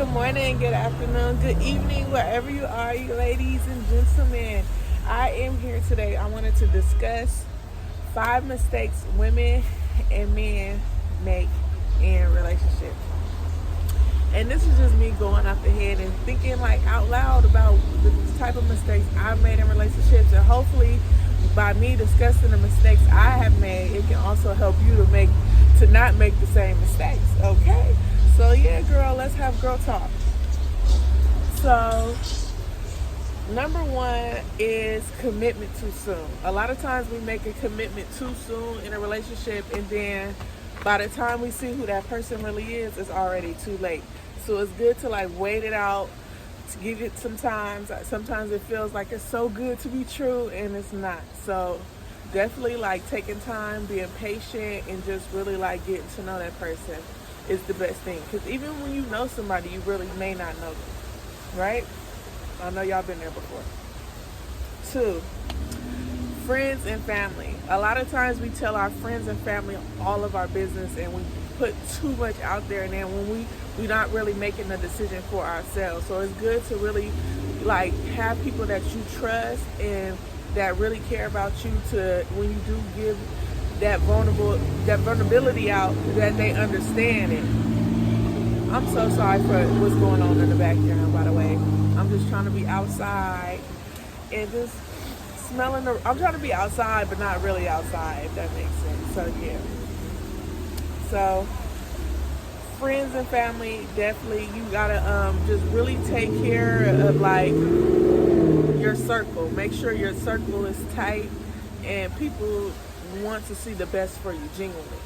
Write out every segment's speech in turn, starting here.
good morning, good afternoon, good evening, wherever you are, you ladies and gentlemen. I am here today. I wanted to discuss 5 mistakes women and men make in relationships. And this is just me going off the head and thinking like out loud about the type of mistakes I've made in relationships, and hopefully by me discussing the mistakes I have made, it can also help you to not make the same mistakes. Okay? So yeah, girl, let's have girl talk. So number one is commitment too soon. A lot of times we make a commitment too soon in a relationship, and then by the time we see who that person really is, it's already too late. So it's good to like wait it out, to give it some time. Sometimes it feels like it's so good to be true, and it's not. So definitely like taking time, being patient, and just really like getting to know that person is the best thing. Because even when you know somebody, you really may not know them, right? I know y'all been there before. 2, friends and family. A lot of times we tell our friends and family all of our business, and we put too much out there, and then when we're not really making the decision for ourselves. So it's good to really like have people that you trust and that really care about you, to when you do give that vulnerability out, that they understand it. I'm so sorry for what's going on in the background, by the way. I'm just trying to be outside and just I'm trying to be outside, but not really outside, if that makes sense. So, yeah. So, friends and family, definitely, you gotta just really take care of, like, your circle. Make sure your circle is tight and people want to see the best for you, genuinely.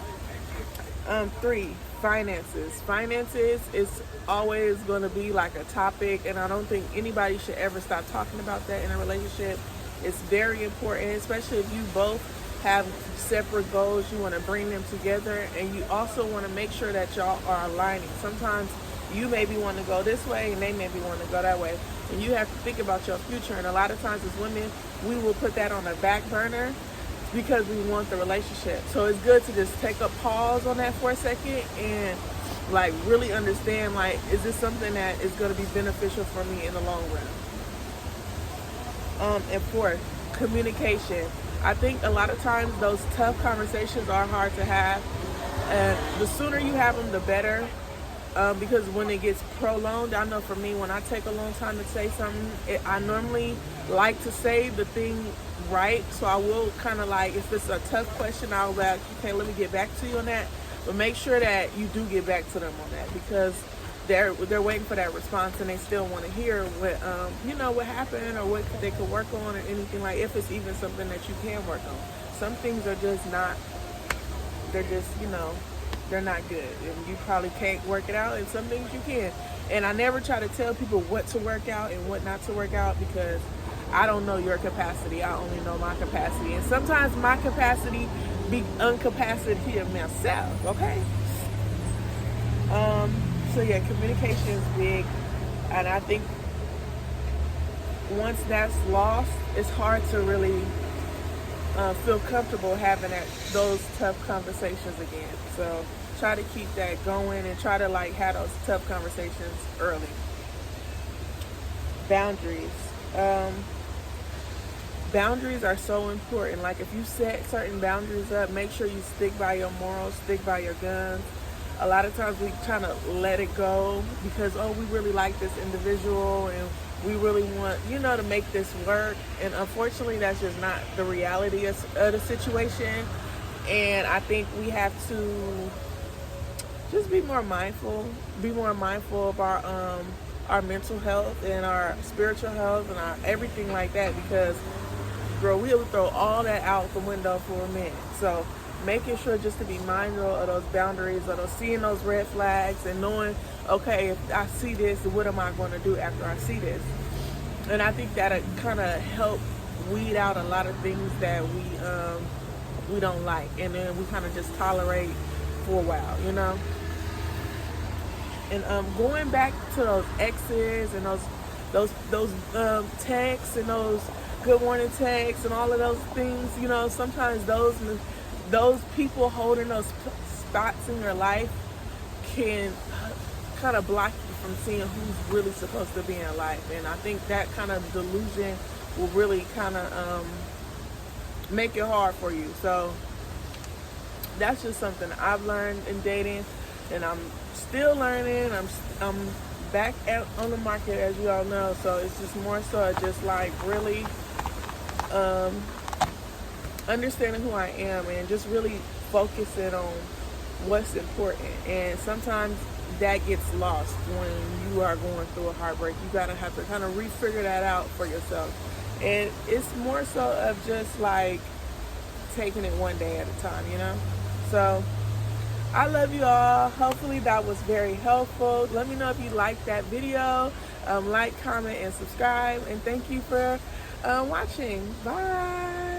3, finances. Finances is always going to be like a topic, and I don't think anybody should ever stop talking about that in a relationship. It's very important, especially if you both have separate goals. You want to bring them together, and you also want to make sure that y'all are aligning. Sometimes you maybe want to go this way and they maybe want to go that way, and you have to think about your future. And a lot of times as women, we will put that on the back burner because we want the relationship. So it's good to just take a pause on that for a second and like really understand, like, is this something that is going to be beneficial for me in the long run? And 4, communication. I think a lot of times those tough conversations are hard to have, and the sooner you have them, the better. Because when it gets prolonged, I know for me, when I take a long time to say something, I normally like to say the thing right. So I will kind of like, if it's a tough question, I'll be like, okay, let me get back to you on that. But make sure that you do get back to them on that, because they're waiting for that response, and they still want to hear what what happened or what they could work on or anything, like if it's even something that you can work on. Some things are just not. They're just they're not good, and you probably can't work it out, and some things you can. And I never try to tell people what to work out and what not to work out, because I don't know your capacity. I only know my capacity, and sometimes my capacity be incapacitated myself. Okay. So yeah, communication is big, and I think once that's lost, it's hard to really feel comfortable having those tough conversations again. So try to keep that going and try to like have those tough conversations early. Boundaries. Boundaries are so important. Like if you set certain boundaries up, make sure you stick by your morals, stick by your guns. A lot of times we kind of let it go because, we really like this individual and we really want, to make this work. And unfortunately, that's just not the reality of the situation. And I think we have to just be more mindful of our mental health and our spiritual health and our everything like that, because, girl, we'll throw all that out the window for a minute. So making sure just to be mindful of those boundaries, of seeing those red flags and knowing, okay, if I see this, what am I going to do after I see this? And I think that kind of help weed out a lot of things that we don't like, and then we kind of just tolerate for a while, And going back to those exes and those texts and those good morning texts and all of those things, sometimes those people holding those spots in your life can kind of block you from seeing who's really supposed to be in life. And I think that kind of delusion will really kind of make it hard for you. So that's just something I've learned in dating, and I'm still learning. I'm back on the market, as you all know. So it's just more so just like really understanding who I am and just really focusing on what's important. And sometimes that gets lost when you are going through a heartbreak. You gotta have to kind of refigure that out for yourself. And it's more so of just like taking it one day at a time, you know? So I love you all. Hopefully that was very helpful. Let me know if you liked that video. Like, comment, and subscribe. And thank you for watching. Bye.